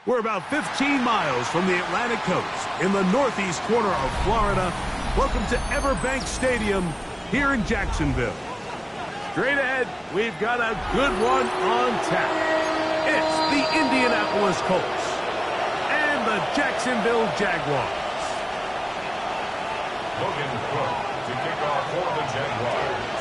We're about 15 miles from the Atlantic coast in the northeast corner of Florida. Welcome to Everbank Stadium here in Jacksonville. Straight ahead, we've got a good one on tap. It's the Indianapolis Colts and the Jacksonville Jaguars. Logan Cook to kick off for the Jaguars.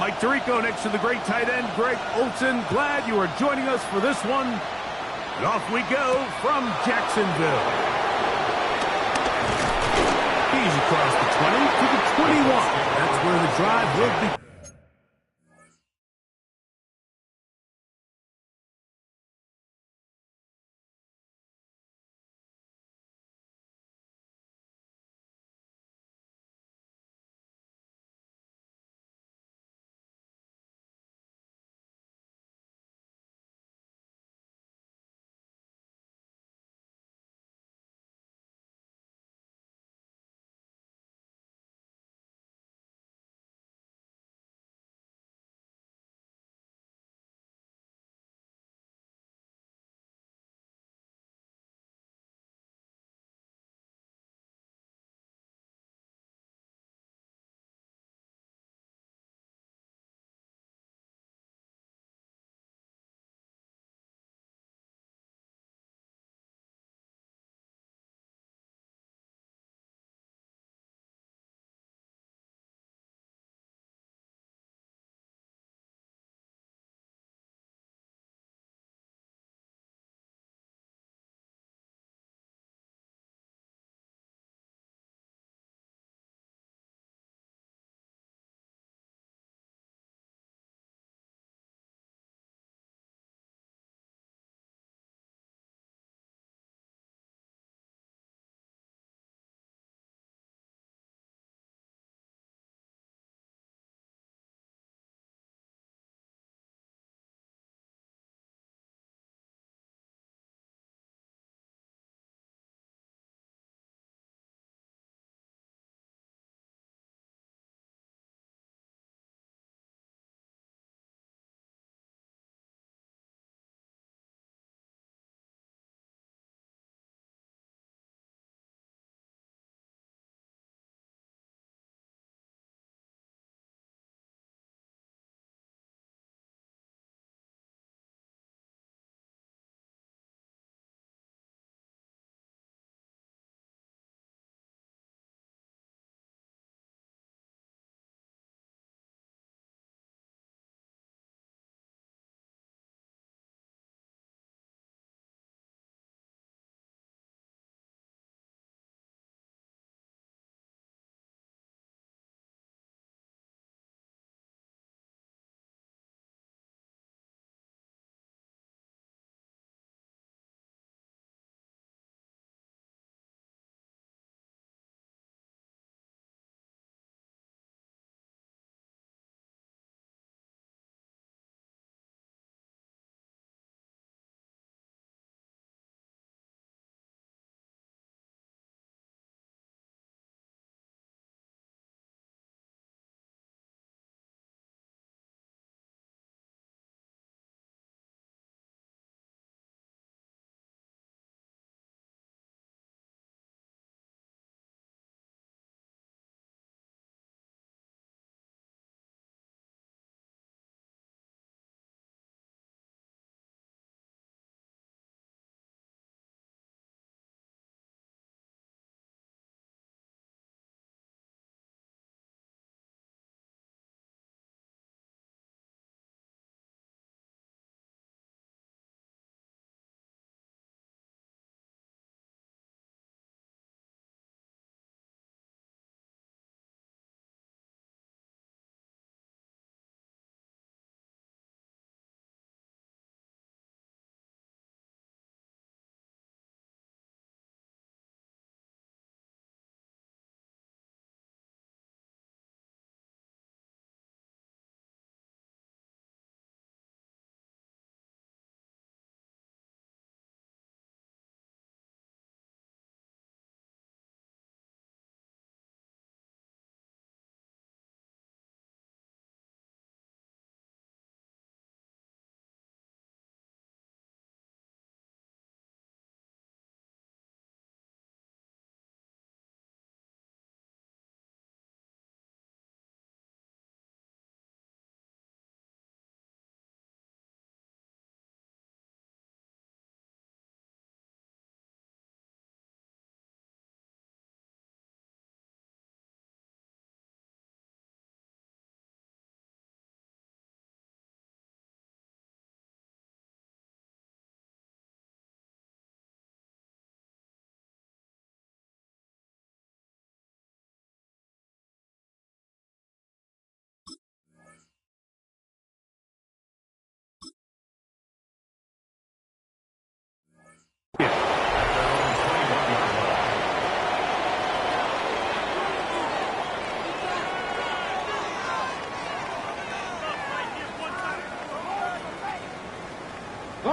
Mike Tirico next to the great tight end, Greg Olsen. Glad you are joining us for this one. And off we go from Jacksonville. He's across the 20 to the 21. That's where the drive will begin.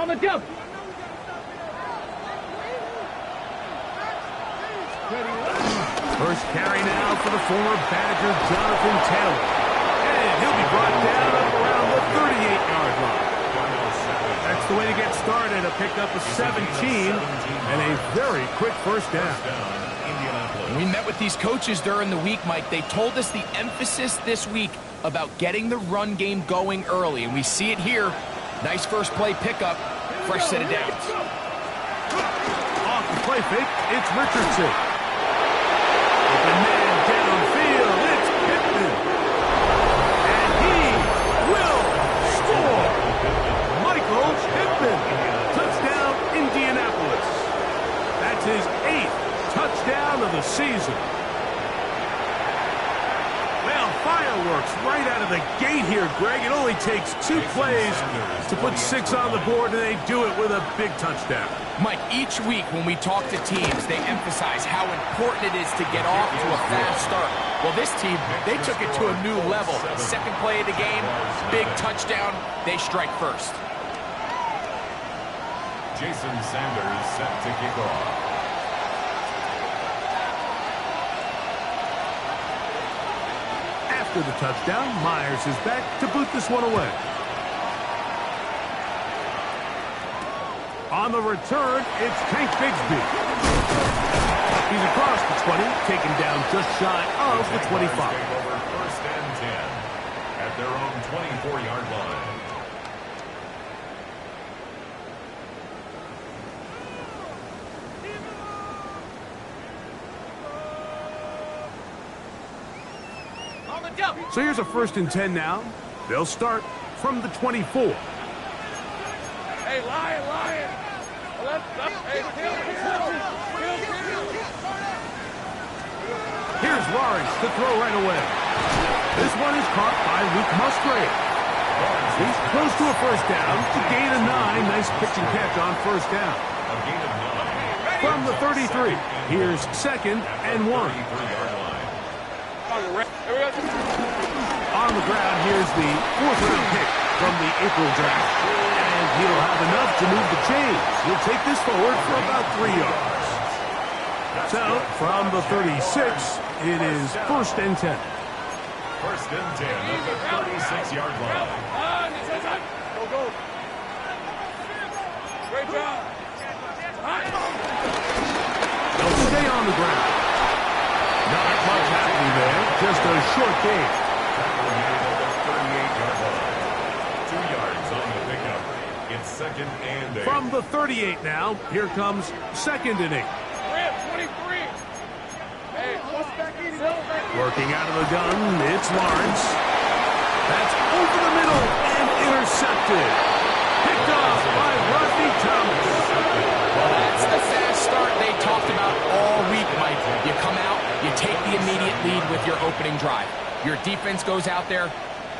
the jump. First carry now for the former Badger Jonathan Taylor. And he'll be brought down up around the 38-yard line. That's the way to get started. A pickup of 17 and a very quick first down. We met with these coaches during the week, Mike. They told us the emphasis this week about getting the run game going early, and we see it here. Nice first play pickup, fresh set of downs. Off the play fake, it's Richardson. Open man downfield, it's Pittman. And he will score. Michael Pittman. Touchdown, Indianapolis. That's his 8th touchdown of the season. Well, fireworks right out of the gate here, Greg. It only takes 2 plays to put 6 on the board, and they do it with a big touchdown. Mike, each week when we talk to teams, they emphasize how important it is to get off to a fast start. Well, this team, they took it to a new level. Second play of the game, big touchdown, they strike first. Jason Sanders set to kick off. After the touchdown, Myers is back to boot this one away. On the return, it's Tank Bigsby. He's across the 20, taken down just shy of the 25. First and 10 at their own 24-yard line. So here's a 1st and 10 now. They'll start from the 24. Hey, Lion. Here's Lawrence to throw right away. This one is caught by Luke Musgrave. He's close to a first down to gain a 9. Nice pitch and catch on first down. A gain of 9. From the 33, here's 2nd and 1. On the ground, here's the 4th-round pick from the April draft. And he'll have enough to move the chains. He'll take this forward for about 3 yards. So, from the 36, it is 1st and 10. 1st and 10 at the 36-yard line. Go. Great job. They'll stay on the ground. Not much happening there, just a short game. 38-yard line. 2 yards on the pickup. It's 2nd and 8. From the 38 now, here comes 2nd and 8. 23. Hey, Working out of the gun, it's Lawrence. That's over the middle and intercepted. Picked off by Rodney Thomas. Well, that's the fast start they talked about all week, Mike. You come out, you take the immediate lead with your opening drive. Your defense goes out there,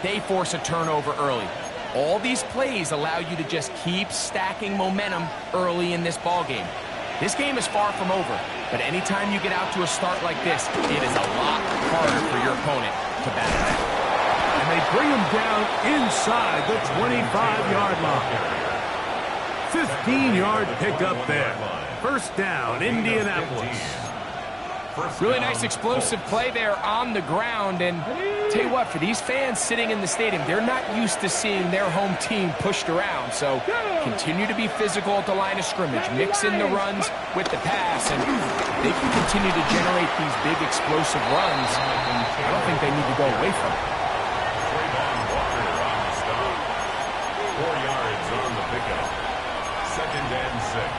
they force a turnover early. All these plays allow you to just keep stacking momentum early in this ball game. This game is far from over, but anytime you get out to a start like this, it is a lot harder for your opponent to battle back. And they bring him down inside the 25-yard line. 15-yard pickup there. First down, Indianapolis. Really nice explosive play there on the ground. And tell you what, for these fans sitting in the stadium, they're not used to seeing their home team pushed around. So continue to be physical at the line of scrimmage. Mix in the runs with the pass. And they can continue to generate these big explosive runs. I don't think they need to go away from it. 4 yards on the pickup. 2nd and 6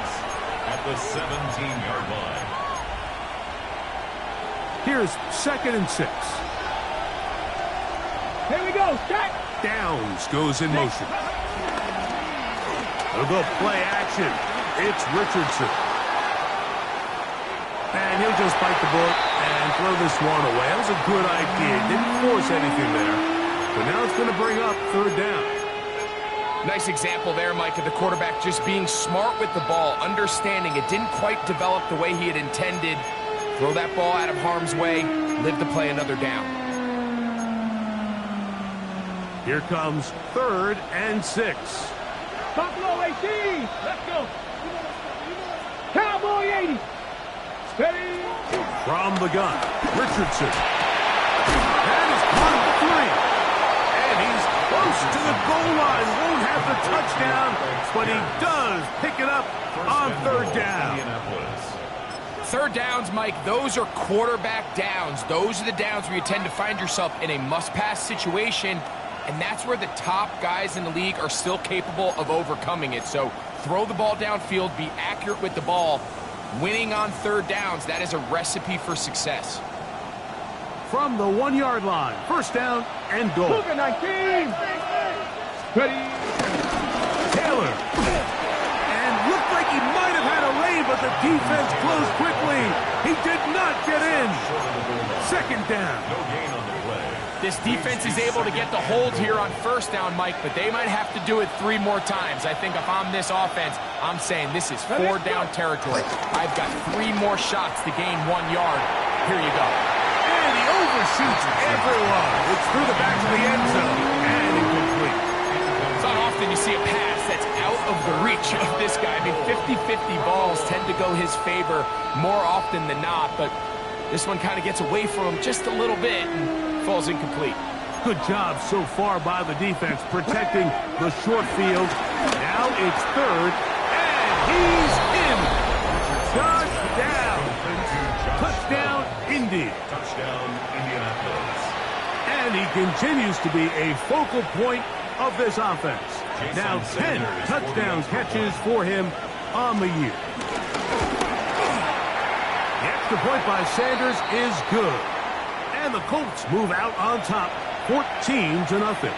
at the 17-yard line. Here's 2nd and 6. Here we go. Stack. Downs goes in motion. They'll go play action. It's Richardson. And he'll just bite the bullet and throw this one away. That was a good idea. Didn't force anything there. But now it's going to bring up 3rd down. Nice example there, Mike, of the quarterback just being smart with the ball, understanding it didn't quite develop the way he had intended. Throw that ball out of harm's way, live to play another down. Here comes 3rd and 6. Buffalo 18. Let's go. Cowboy 80. Steady. From the gun, Richardson. That is caught at 3. And he's close to the goal line. Won't have the touchdown, but he does pick it up on third down. Third downs, Mike, those are quarterback downs. Those are the downs where you tend to find yourself in a must-pass situation, and that's where the top guys in the league are still capable of overcoming it. So throw the ball downfield, be accurate with the ball. Winning on third downs, that is a recipe for success. From the 1-yard line, first down and goal. Look at 19. Ready. Taylor. And looked like he might have had a lane, but the defense closed quickly. He did not get in. Second down. No gain on the play. This defense is able to get the hold here on first down, Mike, but they might have to do it 3 more times. I think if I'm this offense, I'm saying this is 4 down territory. I've got 3 more shots to gain 1 yard. Here you go. And he overshoots everyone. It's through the back of the end zone and incomplete. It's not often you see a pass that's out of the reach of this guy. I mean, 50-50 balls tend to go his favor more often than not, but this one kind of gets away from him just a little bit and falls incomplete. Good job so far by the defense protecting the short field. Now it's third, and he's in. Touchdown. Touchdown, Indy. Touchdown, Indianapolis. And he continues to be a focal point of this offense. Now 10 touchdown catches for him on the year. The extra point by Sanders is good. And the Colts move out on top, 14-0.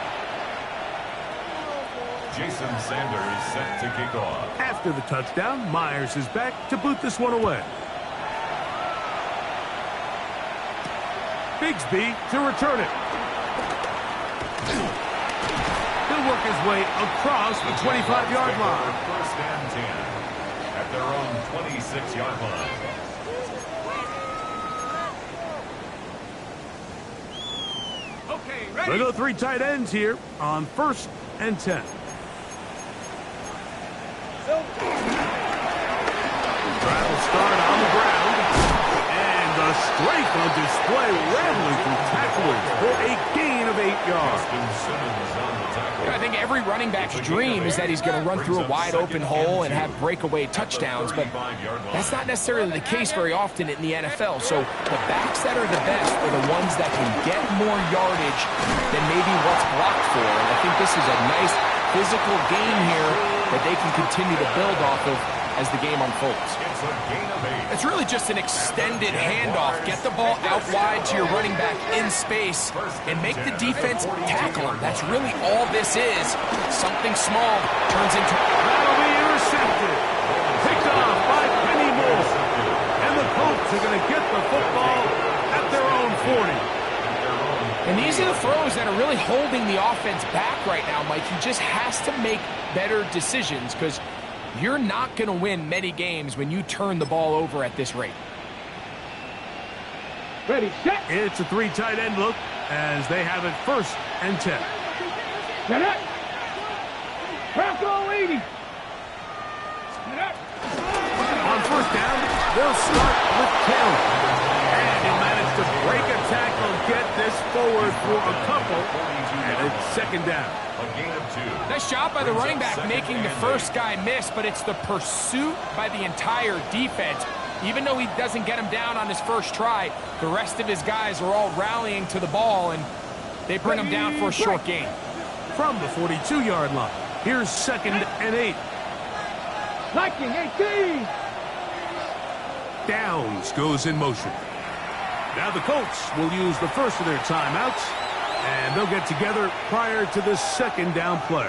Jason Sanders set to kick off. After the touchdown, Myers is back to boot this one away. Bigsby to return it. He'll work his way across the 25-yard line. First and 10 at their own 26-yard line. They go 3 tight ends here on first and 10. Travel start on the ground. And the strength on display, rattling through tacklers for a gain of 8 yards. I think every running back's dream is that he's going to run through a wide open hole and have breakaway touchdowns, but that's not necessarily the case very often in the NFL. So the backs that are the best are the ones that can get more yardage than maybe what's blocked for. And I think this is a nice physical gain here that they can continue to build off of as the game unfolds. It's a gain of 8. It's really just an extended handoff. Get the ball out wide to your running back in space and make the defense tackle him. That's really all this is. Something small turns into... That'll be intercepted. Picked off by Penny Moore. And the Colts are going to get the football at their own 40. And these are the throws that are really holding the offense back right now, Mike. He just has to make better decisions because you're not going to win many games when you turn the ball over at this rate. Ready, set. It's a 3 tight end look as they have it first and 10. Set up. Bronco 80. Set up. On first down, they'll start with Taylor. And he'll manage to break a tackle, get this forward for a couple, and it's second down. A gain of 2. Nice job by the running back making the first guy miss, but it's the pursuit by the entire defense. Even though he doesn't get him down on his first try, the rest of his guys are all rallying to the ball, and they bring him down for a short gain. From the 42-yard line, here's second and 8. Liking 18. Downs goes in motion. Now the Colts will use the first of their timeouts, and they'll get together prior to the second down play.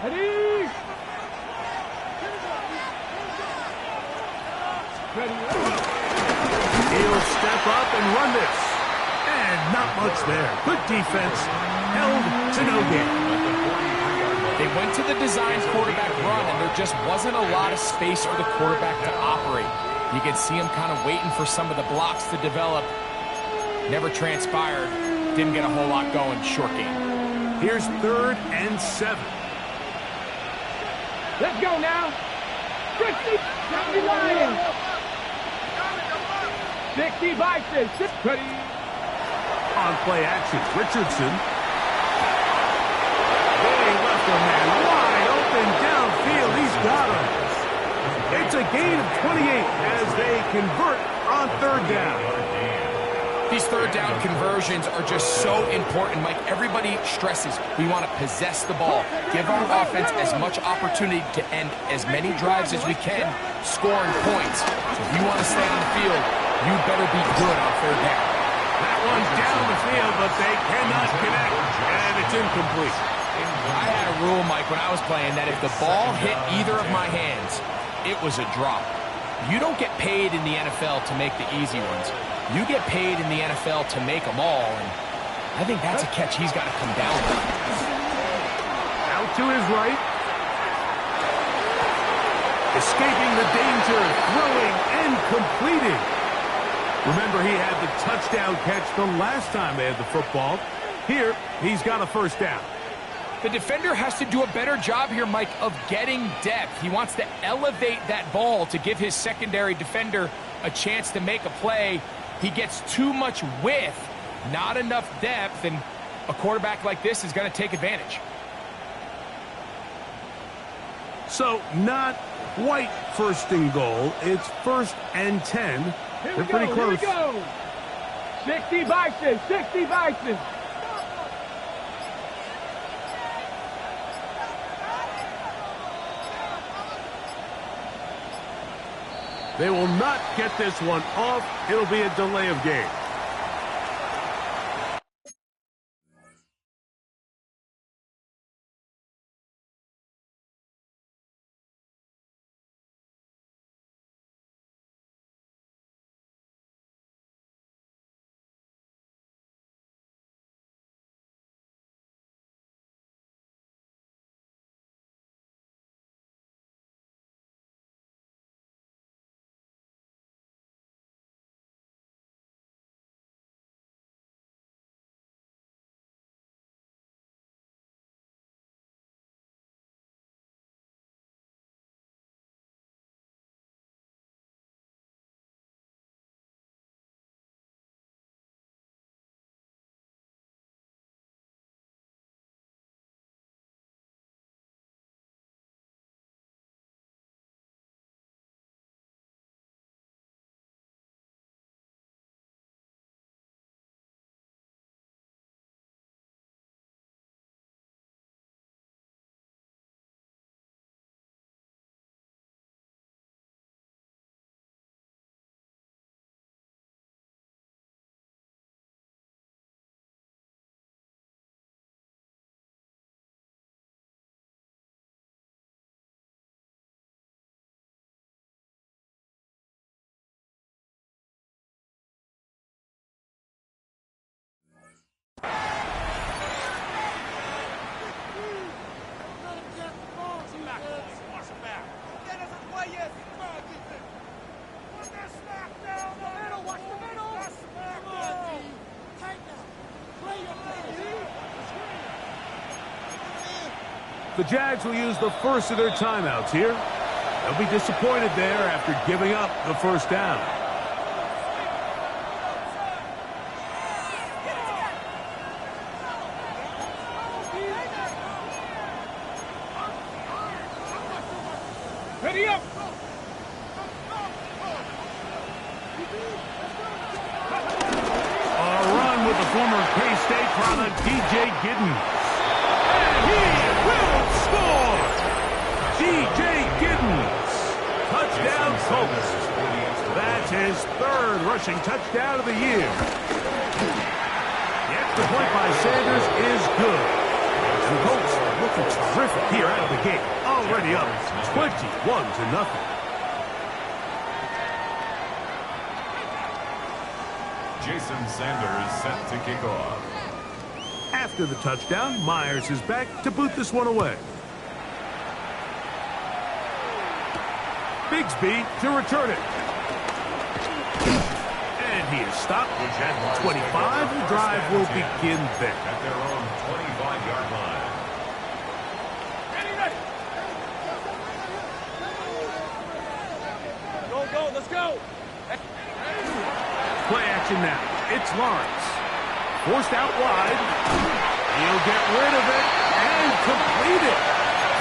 Ready. Ready. He'll step up and run this. And not much there. Good defense. Held to no gain. They went to the design quarterback run, and there just wasn't a lot of space for the quarterback to operate. You can see him kind of waiting for some of the blocks to develop. Never transpired. Didn't get a whole lot going. Short game. Here's 3rd and 7. Let's go now. 60 Lions. 60 Bison. 6 On play action, Richardson. They left a man wide open downfield. He's got him. It's a gain of 28 as they convert on 3rd down. These 3rd down conversions are just so important, Mike. Everybody stresses we want to possess the ball, give our offense as much opportunity to end as many drives as we can, scoring points. So if you want to stay on the field, you better be good on 3rd down. That one's down the field, but they cannot connect, and it's incomplete. I had a rule, Mike, when I was playing that if the ball hit either of my hands, it was a drop. You don't get paid in the NFL to make the easy ones. You get paid in the NFL to make them all, and I think that's a catch he's got to come down with. Out to his right. Escaping the danger, throwing and completing. Remember, he had the touchdown catch the last time they had the football. Here, he's got a 1st down. The defender has to do a better job here, Mike, of getting depth. He wants to elevate that ball to give his secondary defender a chance to make a play. He gets too much width, not enough depth, and a quarterback like this is going to take advantage. So, not quite 1st and goal. It's 1st and 10. They're pretty close. Here we go. 60 Bison. 60 Bison. They will not get this one off. It'll be a delay of game. The Jags will use the first of their timeouts here. They'll be disappointed there after giving up the 1st down. Ready up. A run with the former K-State product, DJ Giddens. And he will score! DJ Giddens. Touchdown Colts. That's his 3rd rushing touchdown of the year. The extra point by Sanders is good. The Colts looking terrific here out of the gate. Already up 21-0. Jason Sanders set to kick off. After the touchdown, Myers is back to boot this one away. Bigsby to return it. And He is stopped. 25. The drive will begin there. At their own 25-yard line. Go, let's go. Play action now. It's Lawrence. Forced out wide. He'll get rid of it and complete it.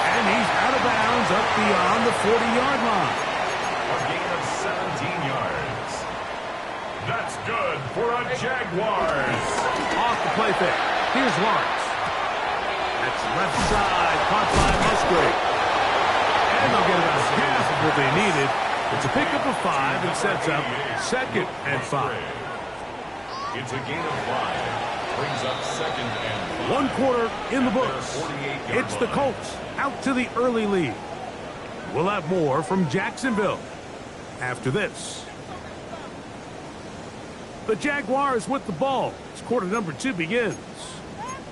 And he's out of bounds up beyond the 40-yard line. A gain of 17 yards. That's good for a Jaguars. Off the play fake. Here's Lawrence. That's left side. Caught by Musgrave. And they'll get about half of what they needed. It's a pickup of 5 and sets up 2nd and 5. It's a gain of 5. Brings up 2nd and 5. 1 quarter in the books. It's the Colts out to the early lead. We'll have more from Jacksonville after this. The Jaguars with the ball as quarter number 2 begins.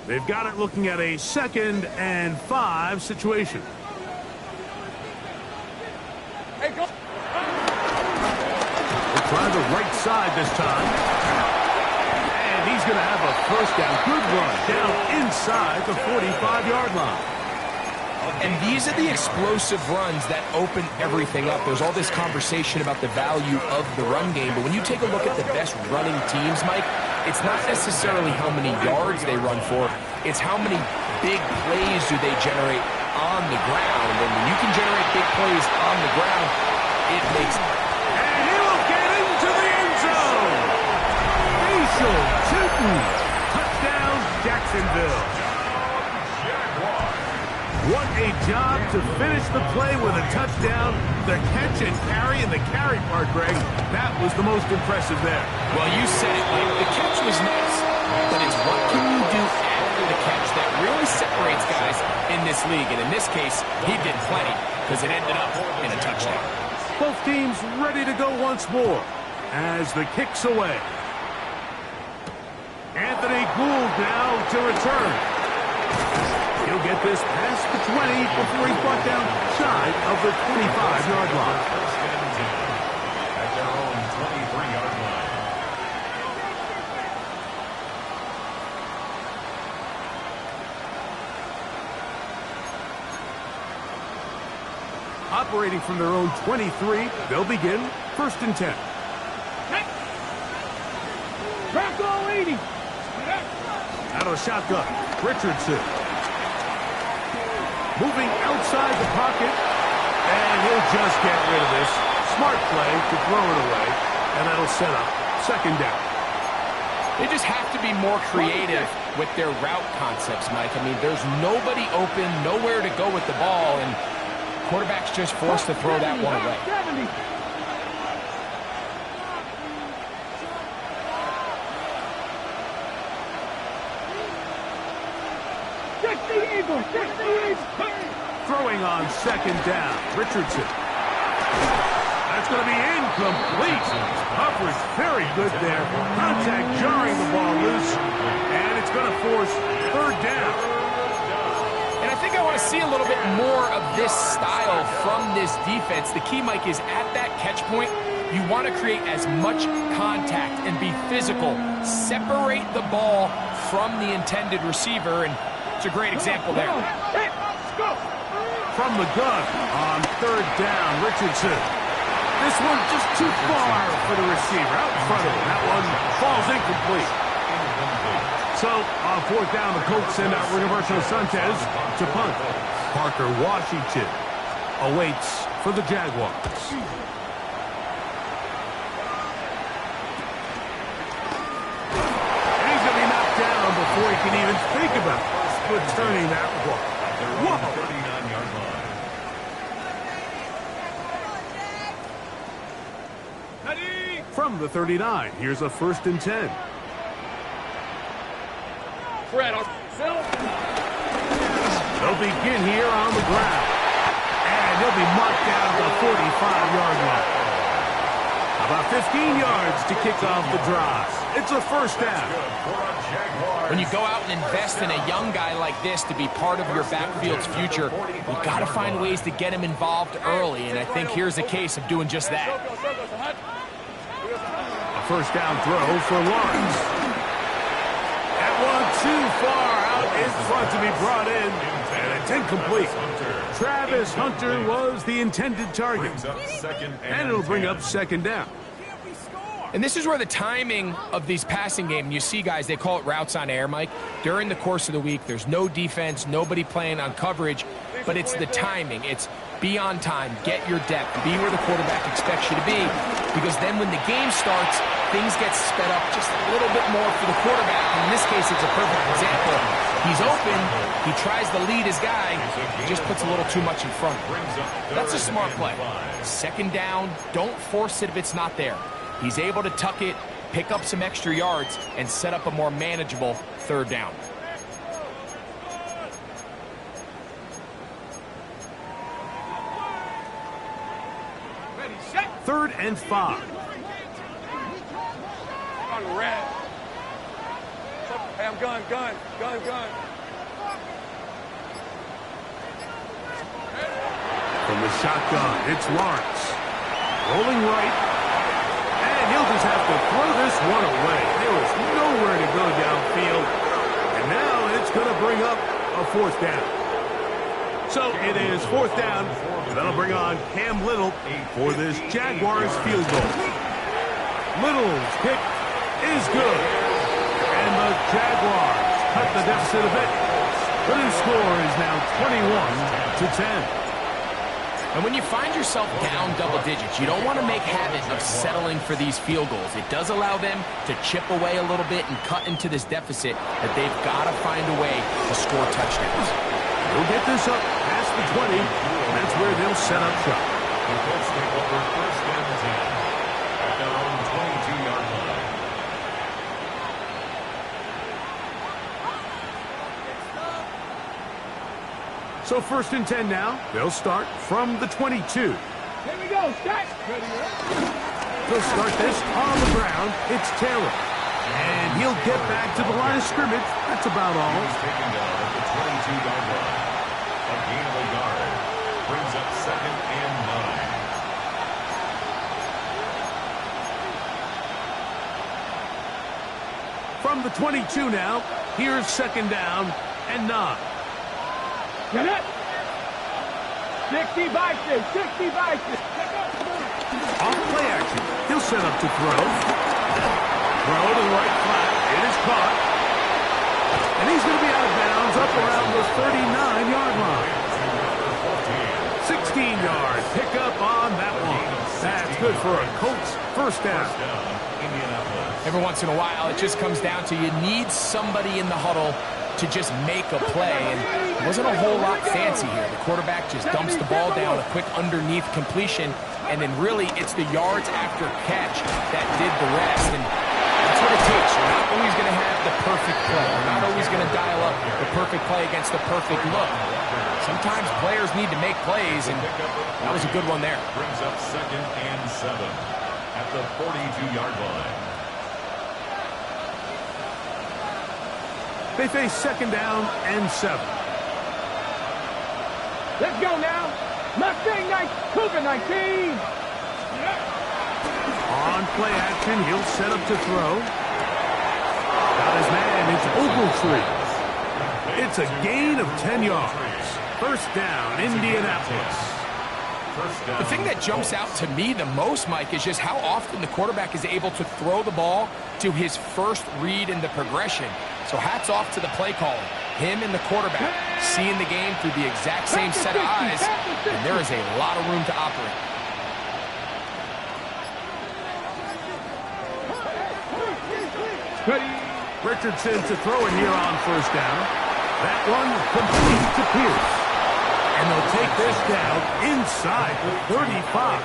They've got it looking at a 2nd and 5 situation. Hey, go. Try the right side this time. And he's going to have a first down. Good run down inside the 45-yard line. And these are the explosive runs that open everything up. There's all this conversation about the value of the run game, but when you take a look at the best running teams, Mike, it's not necessarily how many yards they run for, it's how many big plays do they generate on the ground. And when you can generate big plays on the ground, it makes... And he will get into the end zone. Facial shooting. Touchdown, Jacksonville. What a job to finish the play with a touchdown. The catch and carry, and the carry part, Greg, that was the most impressive there. Well, you said it, Mike. The catch was nice, but it's what can you do after the catch that really separates guys in this league. And in this case, he did plenty because it ended up in a touchdown. Both teams ready to go once more as the kick's away. Anthony Gould now to return. He'll get this past the 20 before he's brought down shy of the 25-yard line. At their own 23-yard line. Operating from their own 23, they'll begin 1st and 10. Crack all 80. Out of shotgun, Richardson. Moving outside the pocket, and he'll just get rid of this. Smart play to throw it away, and that'll set up 2nd down. They just have to be more creative with their route concepts, Mike. I mean, there's nobody open, nowhere to go with the ball, and quarterback's just forced to throw that one away. 70. Throwing on 2nd down, Richardson. That's going to be incomplete. Coverage very good there. Contact jarring the ball loose, and it's going to force 3rd down. And I think I want to see a little bit more of this style from this defense. The key, Mike, is at that catch point, you want to create as much contact and be physical. Separate the ball from the intended receiver, and it's a great example there. From the gun on 3rd down, Richardson. This one just too far for the receiver out in front of him. That one falls incomplete. So on 4th down, the Colts send out Roberto Sanchez to punt. Parker Washington awaits for the Jaguars. And he's going to be knocked down before he can even think about returning that ball. Whoa! 39-yard line. From the 39, here's a 1st and 10. Fred, They'll begin here on the ground. And he'll be marked down at the 45-yard line. About 15 yards to kick off the drive. It's a 1st down. When you go out and invest in a young guy like this to be part of your backfield's future, you've got to find ways to get him involved early, and I think here's a case of doing just that. A first down throw for Lawrence. That one too far out in front to be brought in, and it's incomplete. Travis Hunter was the intended target, and it'll bring up second down. And this is where the timing of these passing games, you see guys, they call it routes on air, Mike. During the course of the week, there's no defense, nobody playing on coverage, but it's the timing. It's be on time, get your depth, be where the quarterback expects you to be, because then when the game starts, things get sped up just a little bit more for the quarterback. In this case, it's a perfect example. He's open, he tries to lead his guy, he just puts a little too much in front of him. That's a smart play. Second down, don't force it if it's not there. He's able to tuck it, pick up some extra yards, and set up a more manageable third down. Third and 5. On red. Hey, I'm gun. From the shotgun, it's Lawrence. Rolling right. And he'll just have to throw this one away. There was nowhere to go downfield. And now it's going to bring up a fourth down. So it is fourth down. That'll bring on Cam Little for this Jaguars field goal. Little's kick is good. And the Jaguars cut the deficit a bit. The new score is now 21-10. And when you find yourself down double digits, you don't want to make habit of settling for these field goals. It does allow them to chip away a little bit and cut into this deficit, but they've got to find a way to score touchdowns. They'll get this up past the 20, and that's where they'll set up shop. The Colts take over first and 10 at their own 22-yard line. So first and 10 now. They'll start from the 22. Here we go, set. They'll start this on the ground. It's Taylor. And he'll get back to the line of scrimmage. That's about all. He's taken down at the 22-yard line. A gain of a yard brings up second and 9. From the 22 now, here's second down and 9. Get it. 60 Vikings, 60 Vikings. Off play action. He'll set up to throw. Throw to the right flat. It is caught. And he's going to be out of bounds up around the 39-yard line. 16-yard pickup on that one. That's good for a Colts first down. Every once in a while, it just comes down to you need somebody in the huddle to just make a play, and it wasn't a whole lot fancy here. The quarterback just dumps the ball down, a quick underneath completion, and then really it's the yards after catch that did the rest, and that's what it takes. You're not always going to have the perfect play. You're not always going to dial up the perfect play against the perfect look. Sometimes players need to make plays, and that was a good one there. Brings up second and 7 at the 42-yard line. They face second down and 7. Let's go now. Mustang 19, Cougar 19. On play action, he'll set up to throw. Got his man, it's Ogletree. It's a gain of 10 yards. First down, Indianapolis. The thing that jumps out to me the most, Mike, is just how often the quarterback is able to throw the ball to his first read in the progression. So hats off to the play caller. Him and the quarterback seeing the game through the exact same set of eyes, and there is a lot of room to operate. Richardson to throw it here on first down. That one complete to Pierce. And they'll take this down inside the 35.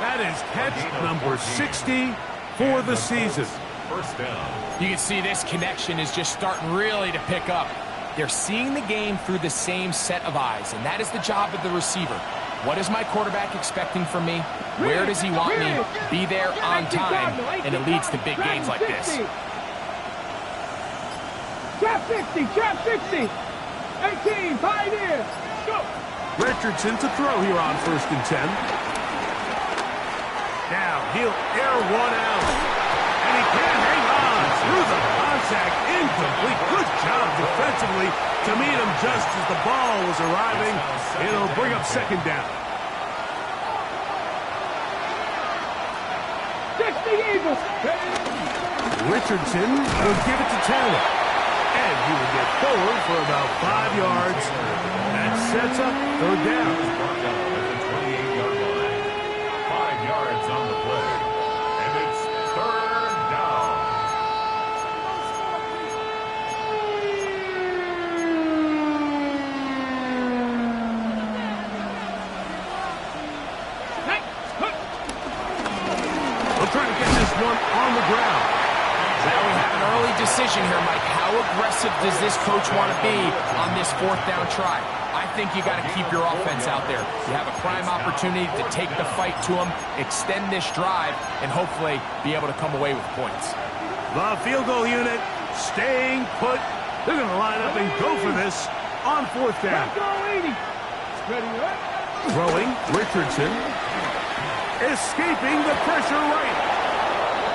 That is catch number 60 for the season. First down. You can see this connection is just starting really to pick up. They're seeing the game through the same set of eyes, and that is the job of the receiver. What is my quarterback expecting from me? Where does he want me? Be there on time, and it leads to big gains like this. Trap 60, trap 60. 18, Pioneer. Go. Richardson to throw here on first and 10. Now he'll air one out. And he can't hang on through the contact. Incomplete. Good job defensively to meet him just as the ball was arriving. It'll bring up second down. 60 Eagles. Richardson will give it to Taylor. And he will get forward for about 5 yards. That sets up third down. Brought down at the 28-yard line. 5 yards on the play. And it's third down. We'll try to get this one on the ground. Now we have an early decision here, Mike. How aggressive does this coach want to be on this fourth down try? I think you got to keep your offense out there. You have a prime opportunity to take the fight to them, extend this drive, and hopefully be able to come away with points. The field goal unit staying put. They're going to line up and go for this on fourth down. Go 80. Ready up. Throwing, Richardson. Escaping the pressure right.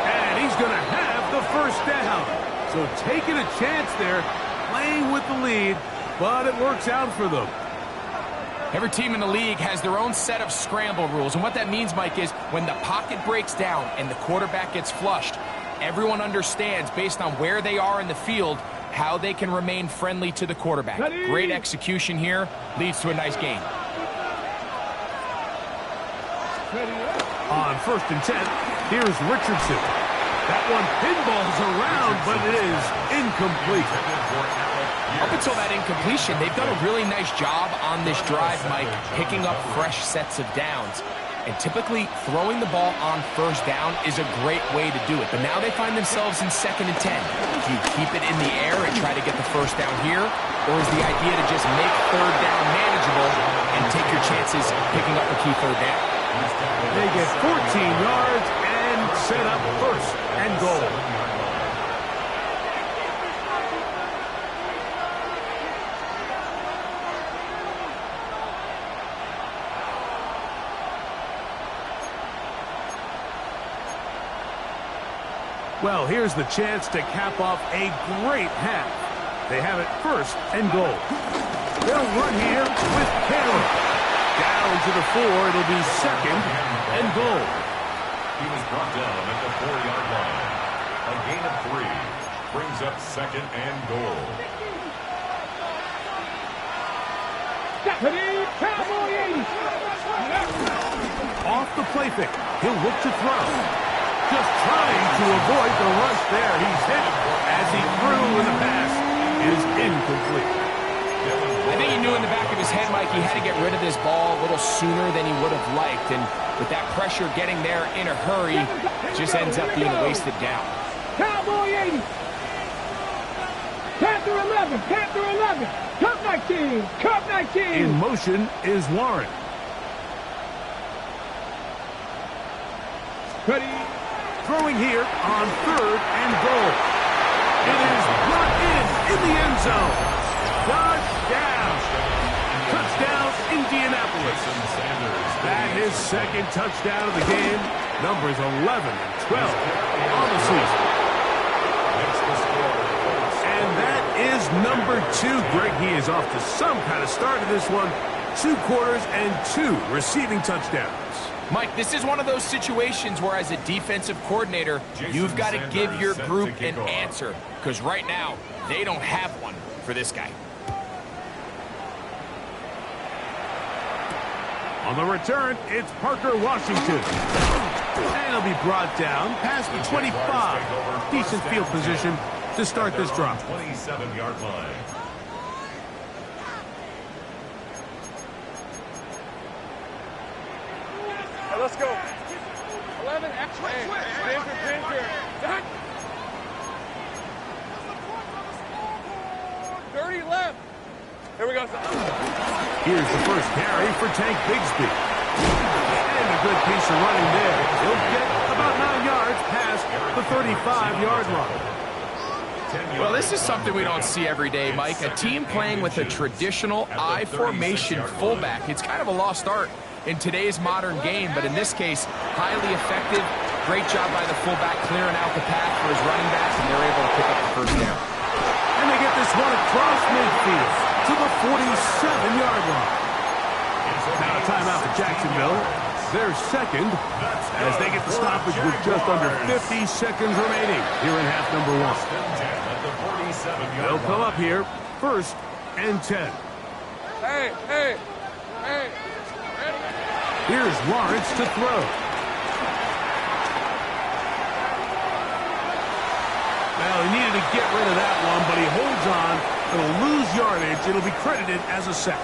And he's going to have the first down. So taking a chance there, playing with the lead, but it works out for them. Every team in the league has their own set of scramble rules, and what that means, Mike, is when the pocket breaks down and the quarterback gets flushed, everyone understands, based on where they are in the field, how they can remain friendly to the quarterback. Great execution here, leads to a nice game. On 1st and 10, here's Richardson. That one pinballs around, but it is incomplete. Up until that incompletion, they've done a really nice job on this drive, Mike, picking up fresh sets of downs. And typically, throwing the ball on first down is a great way to do it. But now they find themselves in 2nd and 10. Do you keep it in the air and try to get the first down here? Or is the idea to just make third down manageable and take your chances picking up a key third down? They get 14 yards and set up 1st and goal. Well, here's the chance to cap off a great half. They have it 1st and goal. They'll run here with Taylor. Down to the 4, it'll be 2nd and goal. He was brought down at the 4-yard line. A gain of 3 brings up 2nd and goal. Cowboy 80. Off the play fake, he'll look to throw. Just trying to avoid the rush there. He's hit as he threw, and the pass is incomplete. I think he knew in the back of his head, Mike, he had to get rid of this ball a little sooner than he would have liked. And with that pressure getting there in a hurry, it just ends up being a wasted down. Cowboy 80. Panther 11. Panther 11. Cup 19. Cup 19. In motion is Warren. Ready. Throwing here on 3rd and goal. It is brought in the end zone. Touchdown. Touchdown, Indianapolis. That is 2nd touchdown of the game. Numbers 11 and 12 on the season. And that is number 2. Greg, he is off to some kind of start in this one. 2 quarters and 2 receiving touchdowns. Mike, this is one of those situations where as a defensive coordinator, you've got to give your group an answer. Because right now, they don't have one for this guy. On the return, it's Parker Washington. And he'll be brought down past the 25. Decent field position to start this drive. 27-yard line. Let's go. 11, Ginger. 30 left. Here we go. Here's the first carry for Tank Bigsby. And a good piece of running there. He'll get about 9 yards past the 35-yard line. Well, this is something we don't see every day, Mike. A team playing with a traditional I formation fullback. It's kind of a lost art. in today's modern game, but in this case, highly effective. Great job by the fullback clearing out the path for his running backs, and they're able to pick up the first down. And they get this one across midfield to the 47-yard line. Now a timeout for Jacksonville. Their second, as they get the stoppage with just under 50 seconds remaining here in half number one. They'll come up here, 1st and 10. Hey. Here's Lawrence to throw. Well, he needed to get rid of that one, but he holds on. It'll lose yardage. It'll be credited as a sack.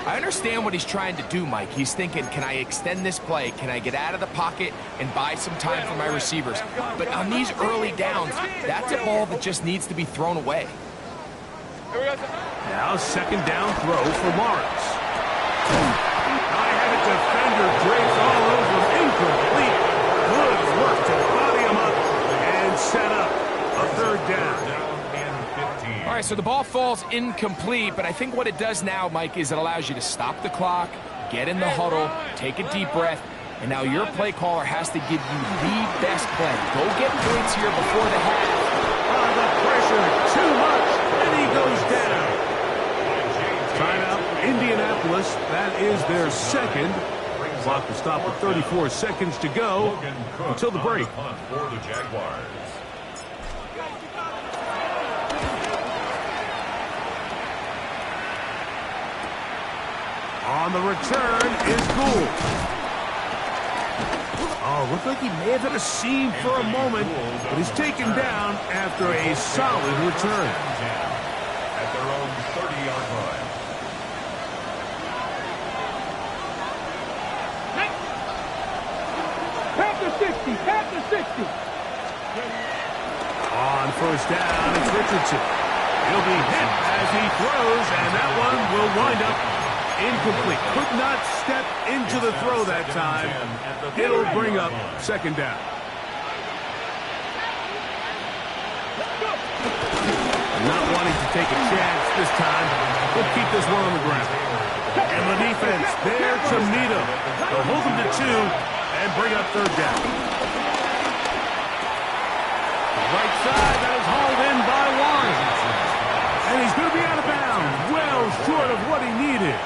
I understand what he's trying to do, Mike. He's thinking, can I extend this play? Can I get out of the pocket and buy some time for my receivers? But on these early downs, that's a ball that just needs to be thrown away. Now 2nd down throw for Lawrence. I had a defender draped all over him. Incomplete. Good work to body him up and set up a 3rd down. All right, so the ball falls incomplete, but I think what it does now, Mike, is it allows you to stop the clock, get in the huddle, take a deep breath, and now your play caller has to give you the best play. Go get points here before the half. Oh, the pressure, too much, and he goes down. Timeout for Indianapolis. That is their second. Clock will stop with 34 seconds to go until the break. For the Jaguars. On the return is Gould. Oh, looked like he may have hit a seam for a moment, but he's taken down after a solid return. At their own 30-yard line. Pass the 60. On 1st down, it's Richardson. He'll be hit as he throws, and that one will wind up incomplete. Could not step into the throw that time. It'll bring up 2nd down. Not wanting to take a chance this time. We'll keep this one on the ground. And the defense there to meet him. They'll hold him to 2 and bring up 3rd down. Right side, that is hauled in by Warren. And he's going to be out of bounds. Well short of what he needed.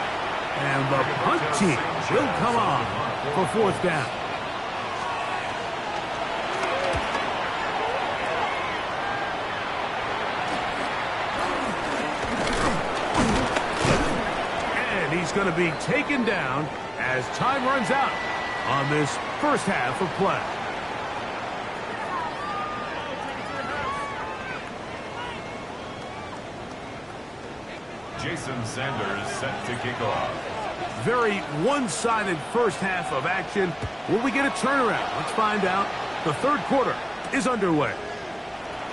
And the punt team will come on for 4th down. And he's going to be taken down as time runs out on this 1st half of play. Jason Sanders set to kick off. Very one-sided 1st half of action. Will we get a turnaround? Let's find out. The 3rd quarter is underway.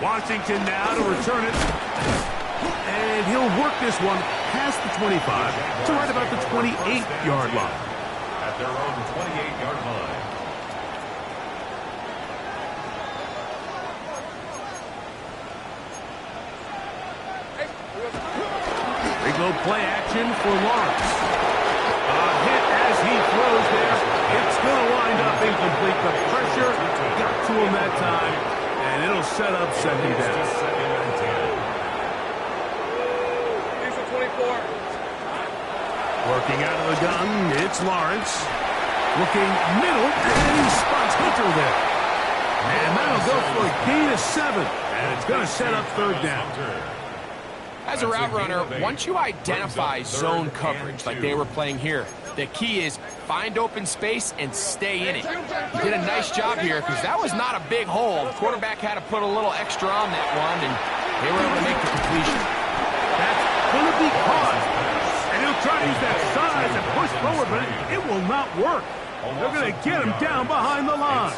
Washington now to return it. And he'll work this one past the 25 to right about the 28-yard line. At their own 28-yard line. Big play action for Lawrence. A hit as he throws there. It's going to wind up incomplete. The pressure got to him that time, and it'll set up 2nd down. Here's the 24. Working out of the gun, it's Lawrence. Looking middle, and he spots Hunter there. And that'll go for a gain of 7, and it's going to set up 3rd down. As a route runner, once you identify zone coverage like they were playing here, the key is find open space and stay in it. You did a nice job here because that was not a big hole. The quarterback had to put a little extra on that one, and they were able to make the completion. That's going to be caught. And he'll try to use that size and push forward, but it will not work. They're going to get him down behind the line.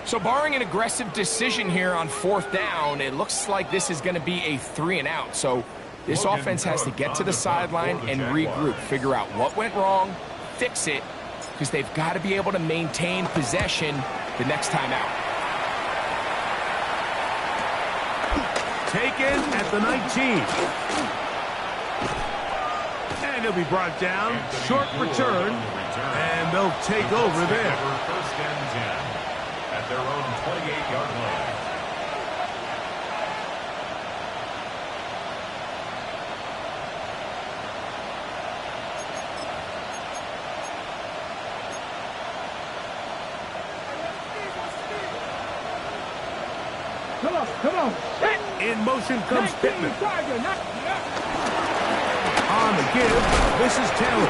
So barring an aggressive decision here on 4th down, it looks like this is going to be a 3-and-out. So this offense has to get to the sideline and regroup, figure out what went wrong, fix it, because they've got to be able to maintain possession the next time out. Taken at the 19. And he'll be brought down. Short return, and they'll take over there. First and 10 at their own 28-yard line. Come on. In motion comes Pittman. On the give, this is Taylor.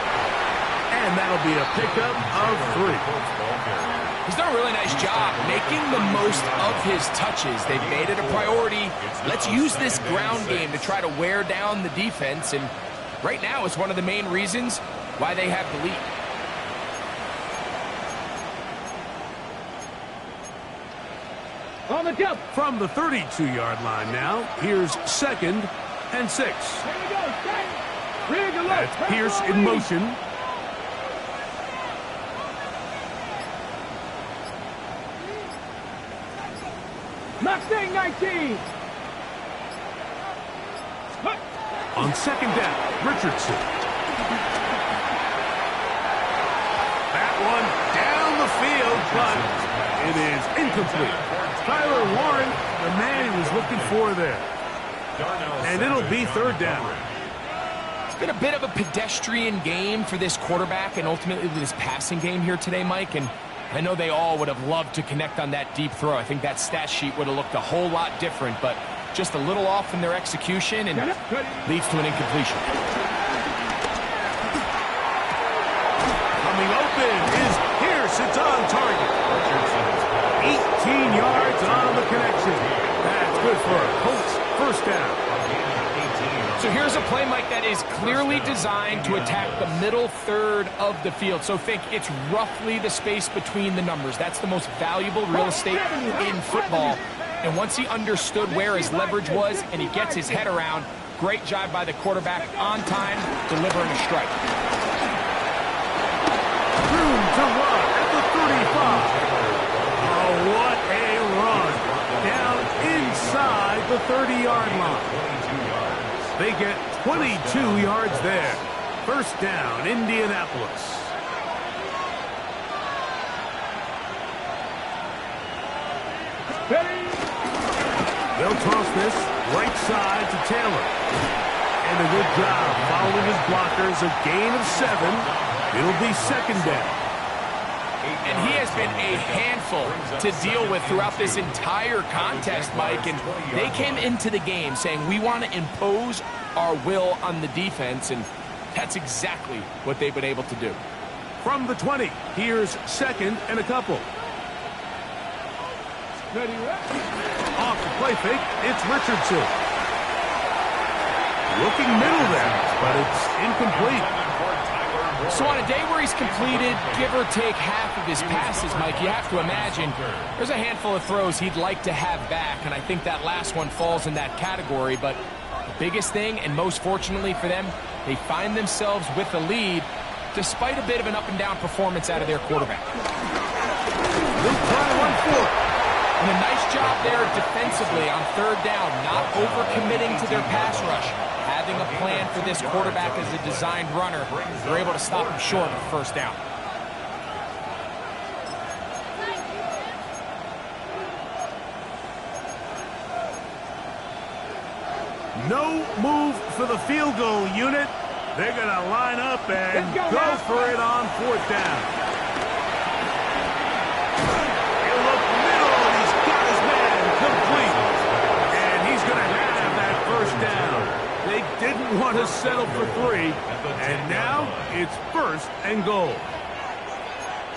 And that'll be a pickup of 3. He's done a really nice job making the most of his touches. They've made it a priority. Let's use this ground game to try to wear down the defense. And right now, it's one of the main reasons why they have the lead. On the jump. From the 32-yard line now, here's 2nd and 6. That's Pierce in motion. Mustang 19. On 2nd down, Richardson. That one down the field, but it is incomplete. Tyler Warren, the man he was looking for there. And it'll be 3rd down. It's been a bit of a pedestrian game for this quarterback and ultimately this passing game here today, Mike. And I know they all would have loved to connect on that deep throw. I think that stat sheet would have looked a whole lot different, but just a little off in their execution and leads to an incompletion. Coming open is Pierce. It's on target. 18 yards on the connection. That's good for a Colts first down. So here's a play, Mike, that is clearly designed to attack the middle third of the field. So think it's roughly the space between the numbers. That's the most valuable real estate in football. And once he understood where his leverage was and he gets his head around, great job by the quarterback on time, delivering a strike. Room to run at the 35. Oh, what a run. Down inside the 30-yard line. They get 22 yards there. First down, Indianapolis. They'll toss this right side to Taylor. And a good job following his blockers. A gain of 7. It'll be 2nd down. And he has been a handful to deal with throughout this entire contest, Mike. And they came into the game saying, we want to impose our will on the defense. And that's exactly what they've been able to do. From the 20, here's 2nd and a couple. Off the play fake, it's Richardson. Looking middle there, but it's incomplete. So on a day where he's completed, give or take half of his passes, Mike, you have to imagine there's a handful of throws he'd like to have back, and I think that last one falls in that category. But the biggest thing, and most fortunately for them, they find themselves with the lead despite a bit of an up-and-down performance out of their quarterback. They'll try 1-4. And a nice job there defensively on 3rd down, not overcommitting to their pass rush. Having a plan for this quarterback as a designed runner, they're able to stop him short of 1st down. No move for the field goal unit. They're going to line up and go for it on 4th down. He'll look middle, and he's got his man complete. And he's going to have that 1st down. They didn't want to settle for 3, and now it's 1st and goal.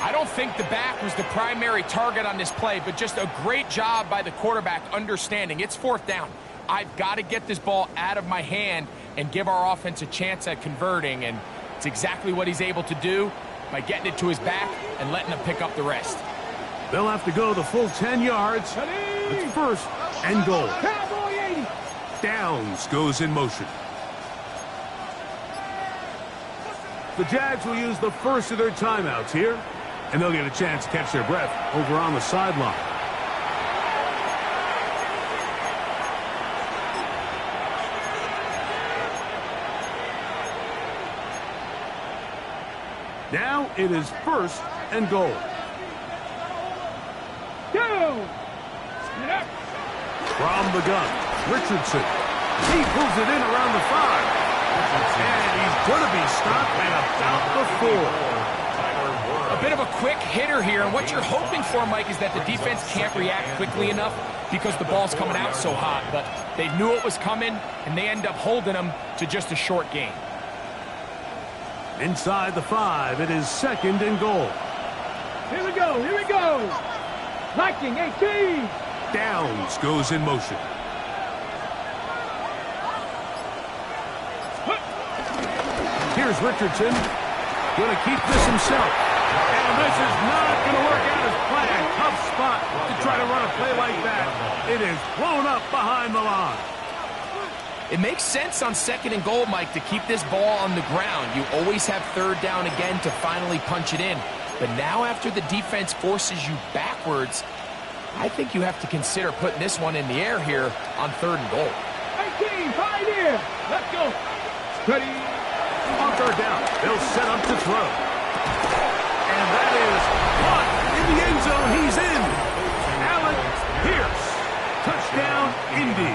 I don't think the back was the primary target on this play, but just a great job by the quarterback understanding it's 4th down. I've got to get this ball out of my hand and give our offense a chance at converting, and it's exactly what he's able to do by getting it to his back and letting him pick up the rest. They'll have to go the full 10 yards. It's 1st and goal. Downs goes in motion. The Jags will use the first of their timeouts here, and they'll get a chance to catch their breath over on the sideline. Now it is 1st and goal. Down. From the gun, Richardson. He pulls it in around the 5. And he's going to be stopped at about the 4. A bit of a quick hitter here, and what you're hoping for, Mike, is that the defense can't react quickly enough because the ball's coming out so hot. But they knew it was coming, and they end up holding them to just a short gain. Inside the 5, it is 2nd and goal. Here we go, here we go. Liking 18. Downs goes in motion. Here's Richardson. Going to keep this himself. And this is not going to work out as planned. Tough spot to try to run a play like that. It is blown up behind the line. It makes sense on 2nd and goal, Mike, to keep this ball on the ground. You always have 3rd down again to finally punch it in. But now after the defense forces you backwards, I think you have to consider putting this one in the air here on 3rd and goal. 18, pioneer. Let's go. Ready. On 3rd down, they'll set up to throw. And that is caught in the end zone. He's in. Alec Pierce. Touchdown, Indy.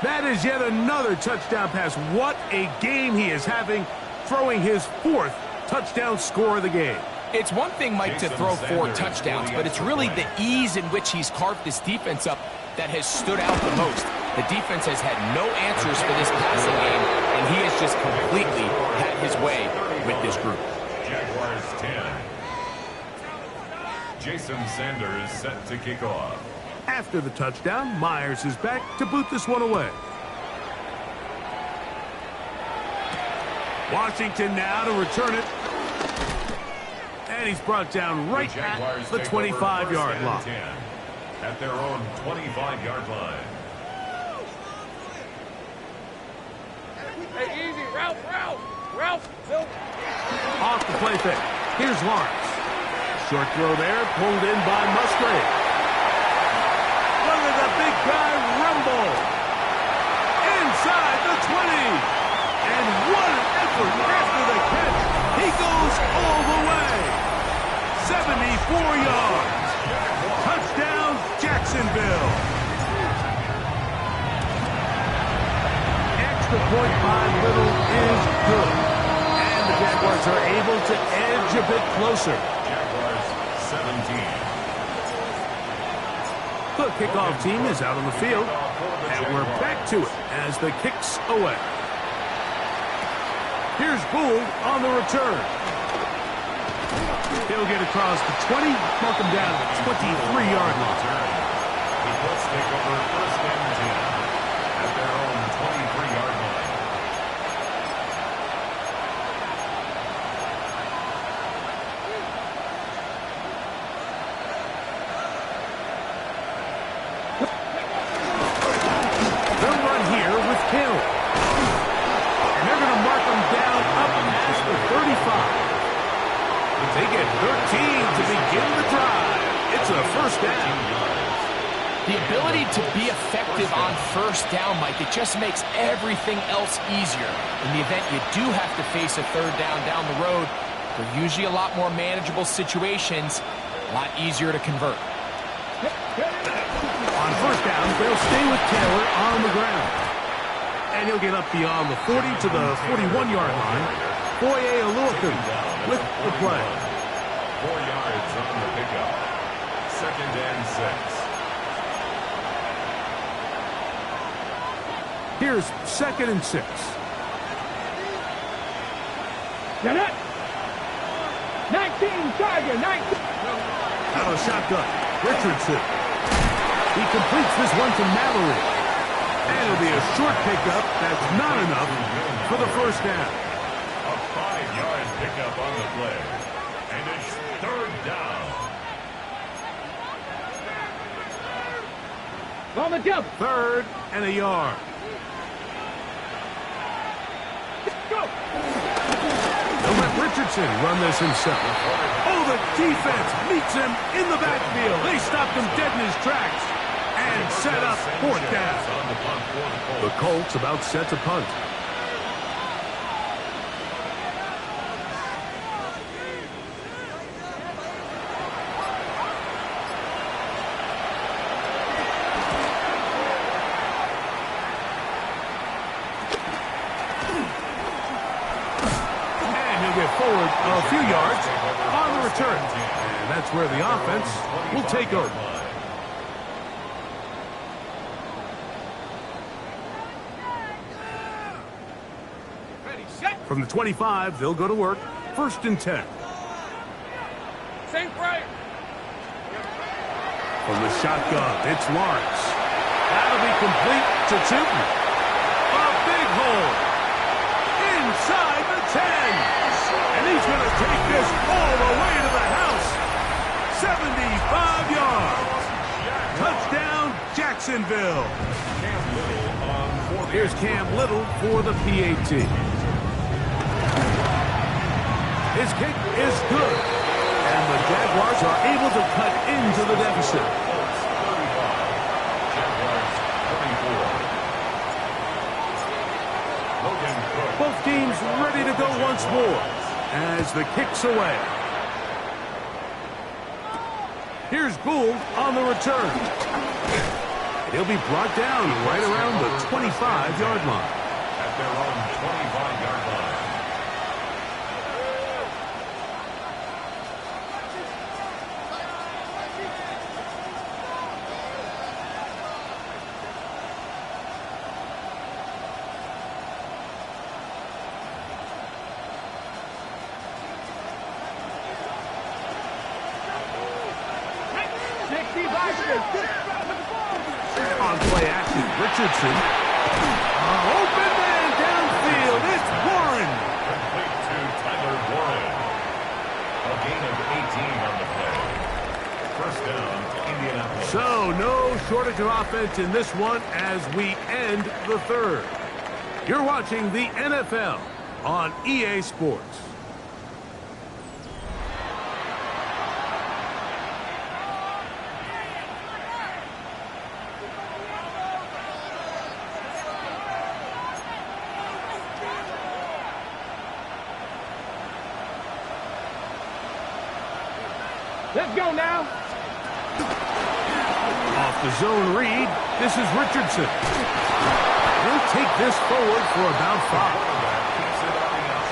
That is yet another touchdown pass. What a game he is having, throwing his 4th touchdown score of the game. It's one thing, Mike, to throw 4 touchdowns, but it's really the ease in which he's carved this defense up that has stood out the most. The defense has had no answers for this passing game, and he has just completely had his way with this group. Jaguars 10. Jason Sanders set to kick off. After the touchdown, Myers is back to boot this one away. Washington now to return it. And he's brought down right at the 25-yard line. At their own 25-yard line. Hey, easy. Ralph. Off the play fake. Here's Lawrence. Short throw there, pulled in by Musgrave. Look at the big guy rumble. Inside the 20. And what an effort after the catch. He goes all the way. 74 yards. Touchdown, Jacksonville. Extra point by Little is good. And the Jaguars are able to edge a bit closer. Jaguars 17. The kickoff team is out on the field. And we're back to it as the kick's away. Here's Gould on the return. He'll get across the 20, mark him down at the 23-yard line. The Colts take over 1st and 10 at their own 23-yard line. They'll run here with Hill. And they're going to mark him down up past the 35. They get 13 to begin the drive. It's a 1st down. The ability to be effective on 1st down, Mike, it just makes everything else easier. In the event you do have to face a 3rd down the road, they're usually a lot more manageable situations, a lot easier to convert. On 1st down, they'll stay with Taylor on the ground. And he'll get up beyond the 40 to the 41-yard line. Boye Aluakun with the play. 4 yards on the pickup. 2nd and 6. Here's 2nd and 6. Get it. 19, Tiger, 19. Out of shotgun, Richardson. He completes this one to Mallory. And it'll be a short pickup. That's not enough for the 1st down. A 5-yard pickup on the play. And it's 3rd down. On the jump. 3rd and a yard. Go. They'll let Richardson run this himself. Oh, the defense meets him in the backfield. They stopped him dead in his tracks and set up 4th down. The Colts about set to punt. And he'll get forward a few yards on the return. And that's where the offense will take over. From the 25, they'll go to work. 1st and 10. Same right. From the shotgun, it's Lawrence. That'll be complete to Tootin. A big hole. Inside the 10. And he's going to take this all the way to the house. 75 yards. Touchdown, Jacksonville. Here's Cam Little for the PAT. His kick is good. And the Jaguars are able to cut into the deficit. Both teams ready to go once more as the kick's away. Here's Gould on the return. He'll be brought down right around the 25-yard line. At their own 25-yard line. On play action, Richardson. Open man downfield. It's Warren. Complete to Tyler Warren. A gain of 18 on the play. 1st down to Indianapolis. So no shortage of offense in this one as we end the 3rd. You're watching the NFL on EA Sports. Let's go now. Off the zone read, this is Richardson. He'll take this forward for about 5.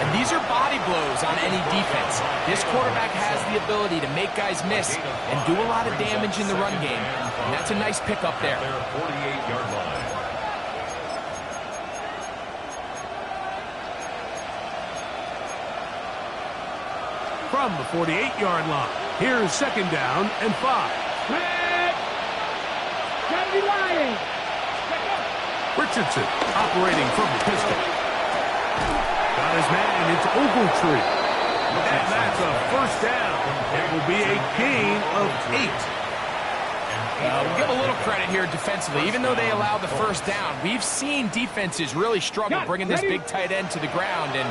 And these are body blows on any defense. This quarterback has the ability to make guys miss and do a lot of damage in the run game. And that's a nice pickup there. Their 48-yard line. From the 48-yard line, here's 2nd down and 5. Gotta be lying. Richardson operating from the pistol. Got his man into Ogletree. And that's a 1st down. It will be a gain of 8. We'll give a little credit here defensively. Even though they allowed the 1st down, we've seen defenses really struggle bringing this big tight end to the ground, and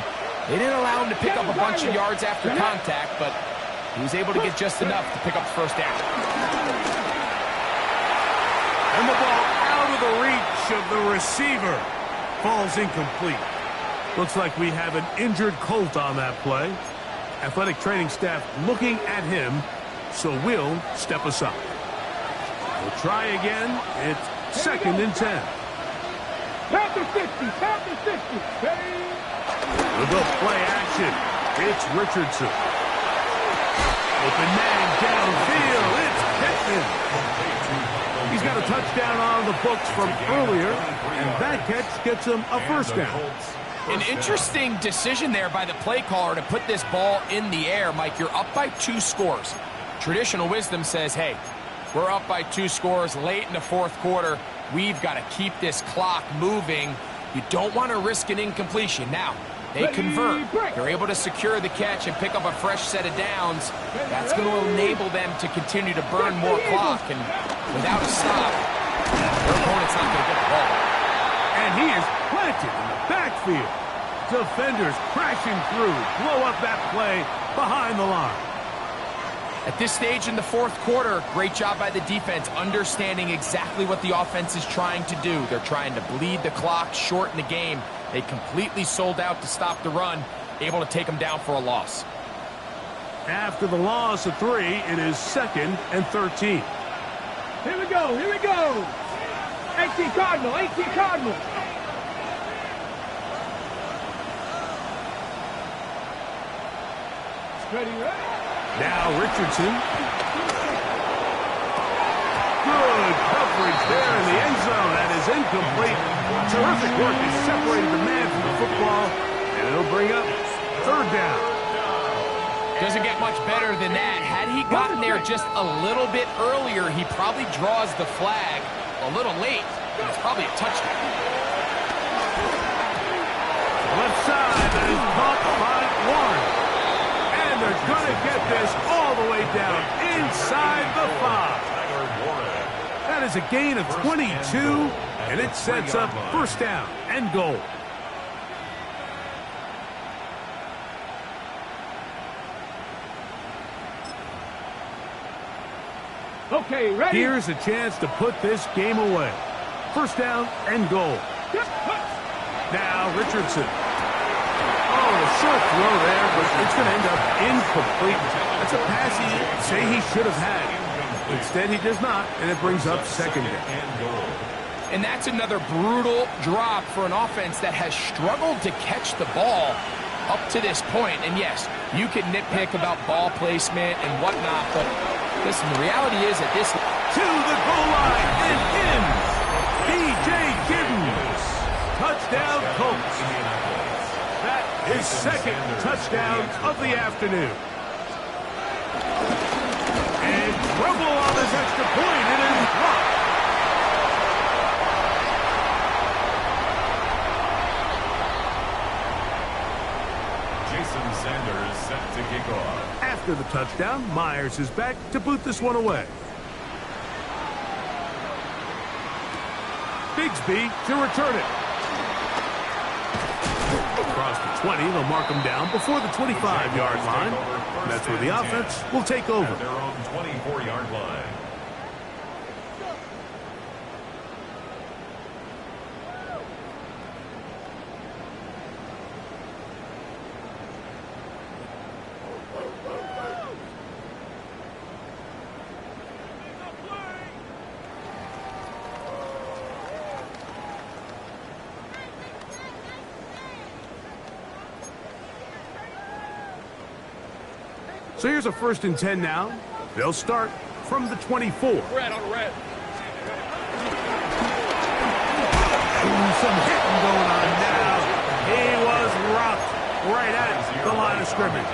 they didn't allow him to pick up a bunch of yards after contact, but he was able to get just enough to pick up the 1st down. And the ball out of the reach of the receiver. Falls incomplete. Looks like we have an injured Colt on that play. Athletic training staff looking at him, so we'll step aside. We'll try again. It's 2nd and 10. Panther 50, Panther 50. We'll go play action. It's Richardson. Open man downfield. It's Pittman. He's got a touchdown on the books from earlier, and that catch gets him a 1st down. An interesting decision there by the play caller to put this ball in the air. Mike, you're up by 2 scores. Traditional wisdom says, hey, we're up by 2 scores late in the 4th quarter. We've got to keep this clock moving. You don't want to risk an incompletion. Now, they convert. They're able to secure the catch and pick up a fresh set of downs. That's going to enable them to continue to burn more clock. And without a stop, their opponent's not going to get the ball. And he is planted in the backfield. Defenders crashing through, blow up that play behind the line. At this stage in the 4th quarter, great job by the defense, understanding exactly what the offense is trying to do. They're trying to bleed the clock, shorten the game. They completely sold out to stop the run, able to take them down for a loss. After the loss of 3, it is 2nd and 13. Here we go, here we go. 18 Cardinal, 18 Cardinal. Ready, ready. Now Richardson. Good coverage there in the end zone. That is incomplete. Terrific work. He separated the man from the football, and it'll bring up third down. Doesn't get much better than that. Had he gotten there just a little bit earlier, he probably draws the flag a little late, and it's probably a touchdown. Left side, that is caught by Warren. And they're going to get this all the way down inside the 5. That is a gain of 22, and it sets up first down and goal. Okay, ready. Here's a chance to put this game away. First down and goal. Now Richardson. Oh, a short throw there, but it's going to end up incomplete. That's a pass he say he should have had. Instead, he does not, and it brings up second down. And that's another brutal drop for an offense that has struggled to catch the ball up to this point. And yes, you can nitpick about ball placement and whatnot, but listen, the reality is that this... To the goal line and in. B.J. Giddens. Touchdown, Colts. That is second touchdown of the afternoon. And trouble on this extra point. It is blocked. Jason Sanders set to kick off. After the touchdown, Myers is back to boot this one away. Bigsby to return it. Across the 20, they'll mark him down before the 25-yard line. And that's where the offense will take over. At their own 24-yard line. So here's a 1st and 10 now. They'll start from the 24. Red on red. Some hitting going on now. He was rocked right at the line of scrimmage.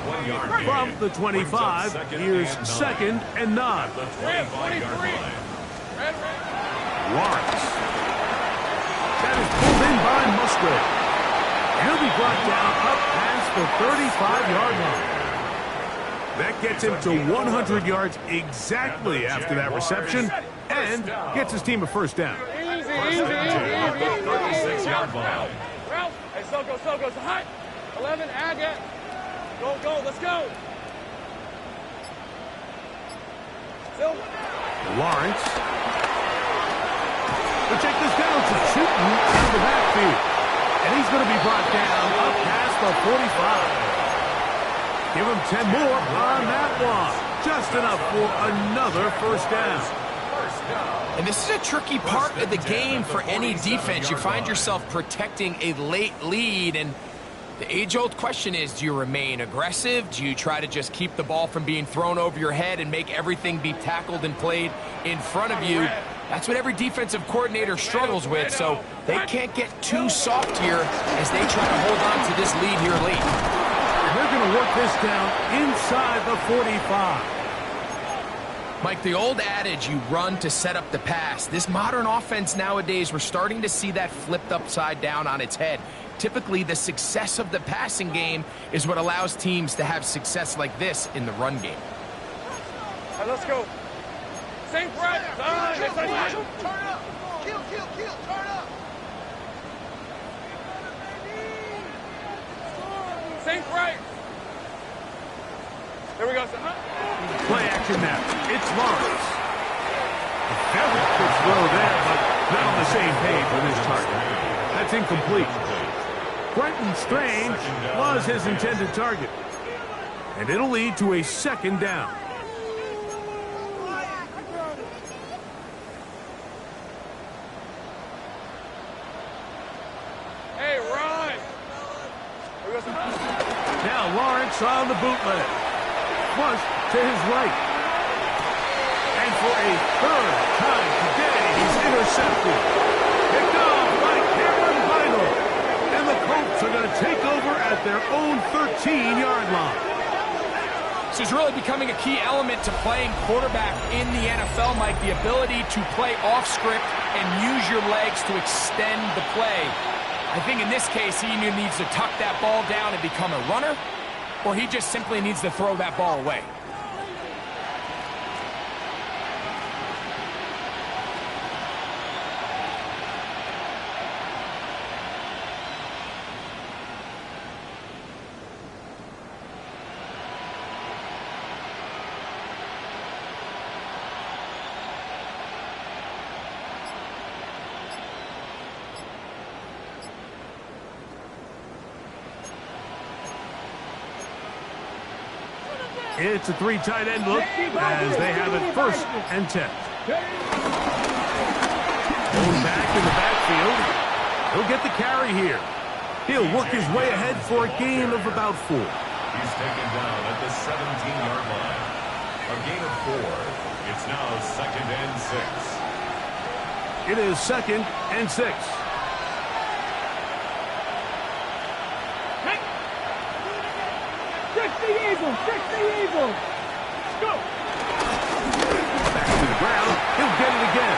1 yard From the 25, here's 2nd and 9. The 25-yard line. Lawrence. That is pulled in by Musgrave. He'll be brought down up past the 35-yard line. That gets him to 100 yards exactly after that reception and gets his team a first down. Easy, First easy, and 10 at the easy, 36-yard line. Ralph, hey, Soko, hot. 11, Agate. Go, let's go. Silver. Lawrence. But check this down to Chooton out of the backfield. And he's going to be brought down up past the 45. Give him 10 more on that one. Just enough for another first down. And this is a tricky part of the game for any defense. You find yourself protecting a late lead, and the age-old question is, do you remain aggressive? Do you try to just keep the ball from being thrown over your head and make everything be tackled and played in front of you? That's what every defensive coordinator struggles with, so they can't get too soft here as they try to hold on to this lead here late. And they're going to work this down inside the 45. Mike, the old adage, you run to set up the pass. This modern offense nowadays, we're starting to see that flipped upside down on its head. Typically, the success of the passing game is what allows teams to have success like this in the run game. All right, let's go. Same breath. Turn up. Kill, turn up. Same right. Here we go, son. Play action now. It's Lawrence. A very good throw there, but not on the same page with his target. That's incomplete. Brenton Strange was his intended target. And it'll lead to a 2nd down. Hey, run. Here we go, son. Now Lawrence on the bootleg. Flush to his right. And for a third time today, he's intercepted. Picked off by Cameron Vinyl. And the Colts are going to take over at their own 13-yard line. This is really becoming a key element to playing quarterback in the NFL, Mike, the ability to play off script and use your legs to extend the play. I think in this case, he either needs to tuck that ball down and become a runner, or he just simply needs to throw that ball away. It's a three tight end look as they have it 1st and 10. Going back in the backfield. He'll get the carry here. He'll work his way ahead for a gain of about 4. He's taken down at the 17-yard line. A gain of 4. It's now 2nd and 6. It is 2nd and 6. Fix the eagle! Let's go! Back to the ground. He'll get it again.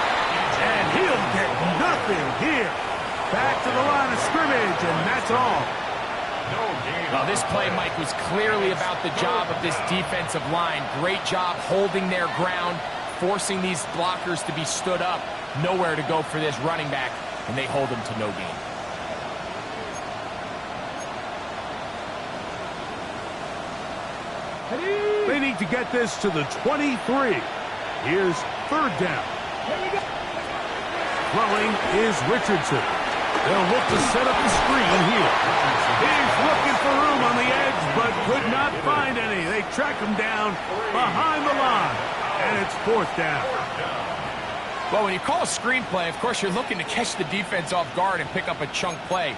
And he'll get nothing here. Back to the line of scrimmage, and that's all. Well, this play, Mike, was clearly about the job of this defensive line. Great job holding their ground, forcing these blockers to be stood up. Nowhere to go for this running back, and they hold him to no gain. They need to get this to the 23. Here's 3rd down. Throwing is Richardson. They'll look to set up the screen here. He's looking for room on the edge, but could not find any. They track him down behind the line, and it's 4th down. Well, when you call a screen play, of course, you're looking to catch the defense off guard and pick up a chunk play.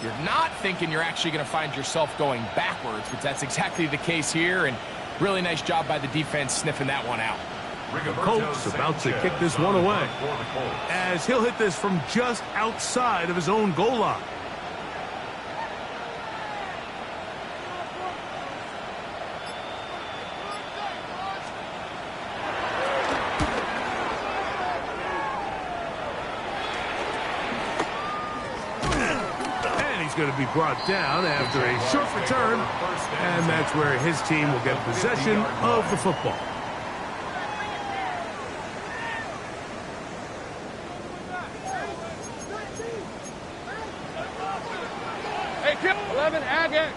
You're not thinking you're actually going to find yourself going backwards, but that's exactly the case here, and really nice job by the defense sniffing that one out. The Colts about to kick this one away, as he'll hit this from just outside of his own goal line. Going to be brought down after a short return, and that's where his team will get possession of the football. Hey, Kip, 11, Agate.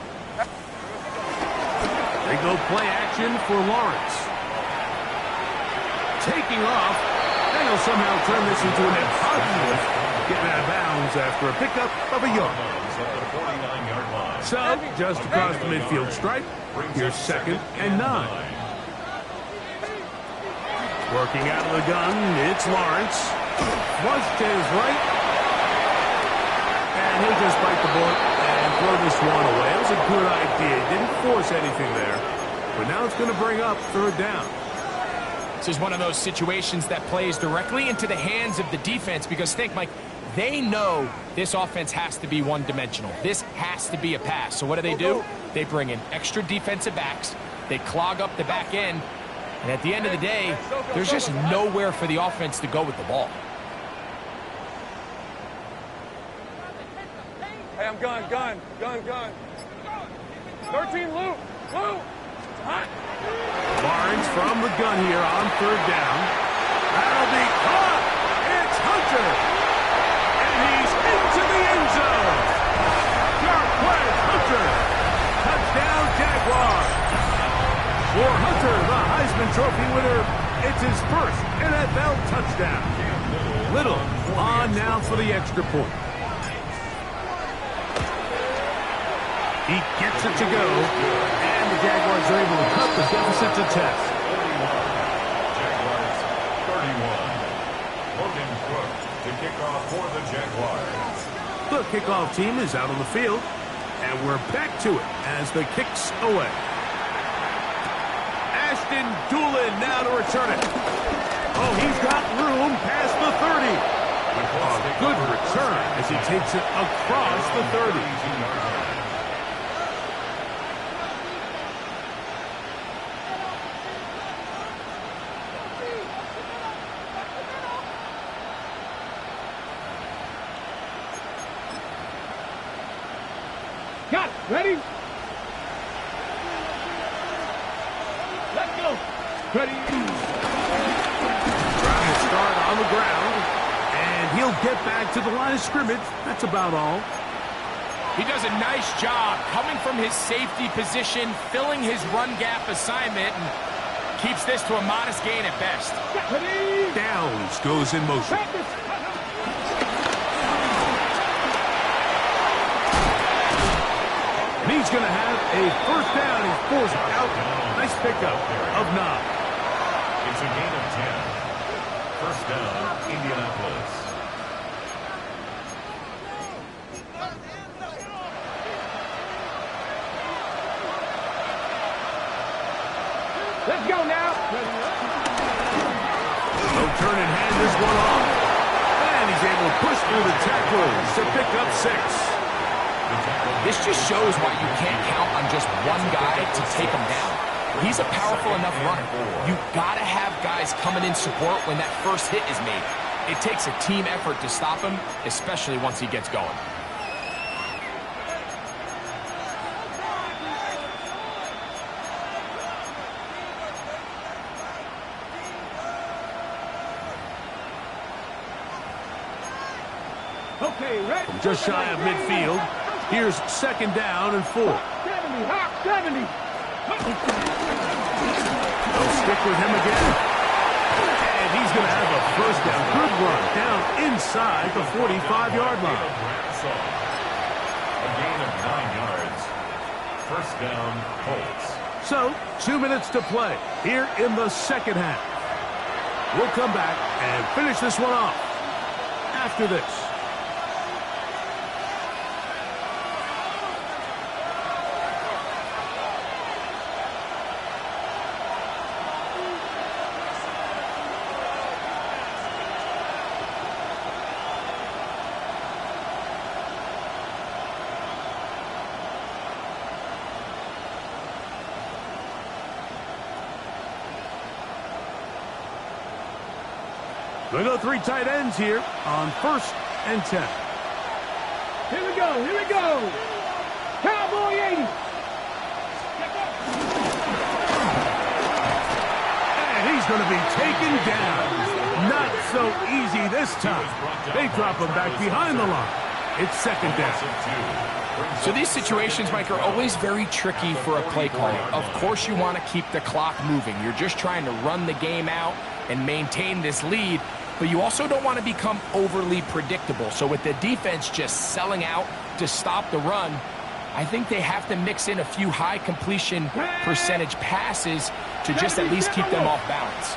They go play action for Lawrence. Taking off, and he'll somehow turn this into an impossible, getting out of bounds after a pickup of a yard. So, just across the midfield stripe, here's 2nd and 9. Working out of the gun, it's Lawrence. Flush to his right. And he'll just bite the bullet and throw this one away. It was a good idea. Didn't force anything there. But now it's going to bring up 3rd down. This is one of those situations that plays directly into the hands of the defense because, think, Mike, they know this offense has to be one-dimensional. This has to be a pass. So what do? They bring in extra defensive backs. They clog up the back end. And at the end of the day, there's just nowhere for the offense to go with the ball. Hey, I'm gun. 13, Lou. Hot. Lawrence from the gun here on 3rd down. That'll be caught. It's Hunter. And he's into the end zone. Sharp play, Hunter. Touchdown, Jaguars. For Hunter, the Heisman Trophy winner, it's his 1st NFL touchdown. Little on now for the extra point. He gets it to go, and the Jaguars are able to cut the deficit to 10. Jaguars 31. Logan Cook to kick off for the Jaguars. The kickoff team is out on the field. And we're back to it as the kick's away. Ashton Doolin now to return it. Oh, he's got room past the 30. A good return as he takes it across the 30. Got it. Ready? Let's go. Ready? Trying to start on the ground. And he'll get back to the line of scrimmage. That's about all. He does a nice job coming from his safety position, filling his run gap assignment, and keeps this to a modest gain at best. Ready? Downs goes in motion. Practice. And he's going to have a first down. He's forced out. Nice pickup of 9. It's a gain of 10. First down, Indianapolis. Let's go now. No turn and hand this one off. And he's able to push through the tacklers to pick up 6. This just shows why you can't count on just one guy to take him down. He's a powerful enough runner. You've got to have guys coming in support when that first hit is made. It takes a team effort to stop him, especially once he gets going. Okay, ready? From just shy of midfield, here's second down and 4. 70, hop, 70. They'll stick with him again. And he's going to have a first down. Good run down inside the 45-yard line. A gain of 9 yards. First down, Colts. So, 2 minutes to play here in the second half. We'll come back and finish this one off after this. They go 3 tight ends here on 1st and 10. Here we go, here we go. Cowboy 80. And he's going to be taken down. Not so easy this time. They drop him back behind the line. It's second down. So these situations, Mike, are always very tricky for a play caller. Of course you want to keep the clock moving. You're just trying to run the game out and maintain this lead, but you also don't want to become overly predictable. So with the defense just selling out to stop the run, I think they have to mix in a few high completion percentage passes to just at least keep them off balance.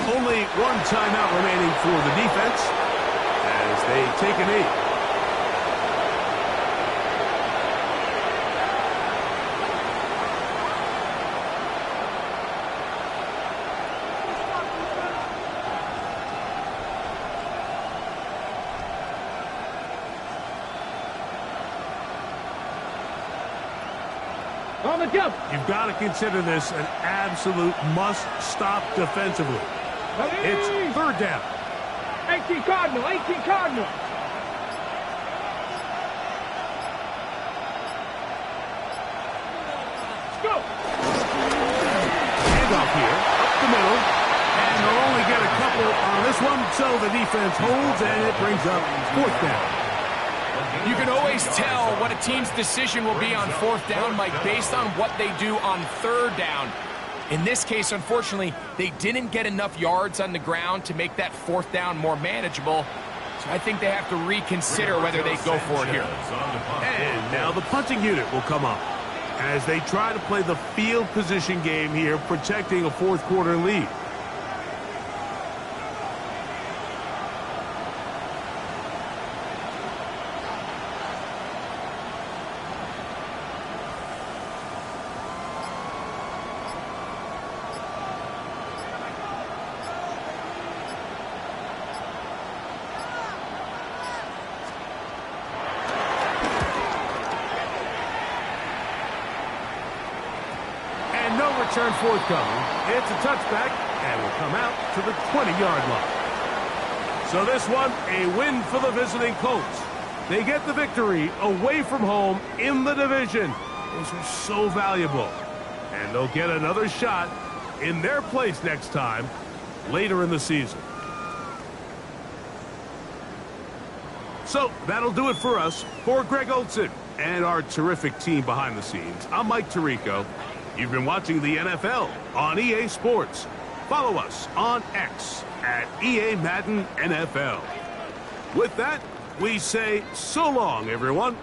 Only one timeout remaining for the defense as they take a knee. On the jump. You've got to consider this an absolute must-stop defensively. Ready? It's third down. 18 Cardinal, 18 Cardinal. Let's go. Handoff here, up the middle, and they'll only get a couple on this one, so the defense holds, and it brings up 4th down. You can always tell what a team's decision will be on 4th down, Mike, based on what they do on 3rd down. In this case, unfortunately, they didn't get enough yards on the ground to make that 4th down more manageable. I think they have to reconsider whether they go for it here. And now the punting unit will come up as they try to play the field position game here, protecting a fourth quarter lead. Return forthcoming. It's a touchback and will come out to the 20-yard line. So this one, a win for the visiting Colts. They get the victory away from home in the division. Those are so valuable. And they'll get another shot in their place next time later in the season. So that'll do it for us. For Greg Olson and our terrific team behind the scenes, I'm Mike Tirico. You've been watching the NFL on EA Sports. Follow us on X at EA Madden NFL. With that, we say so long, everyone.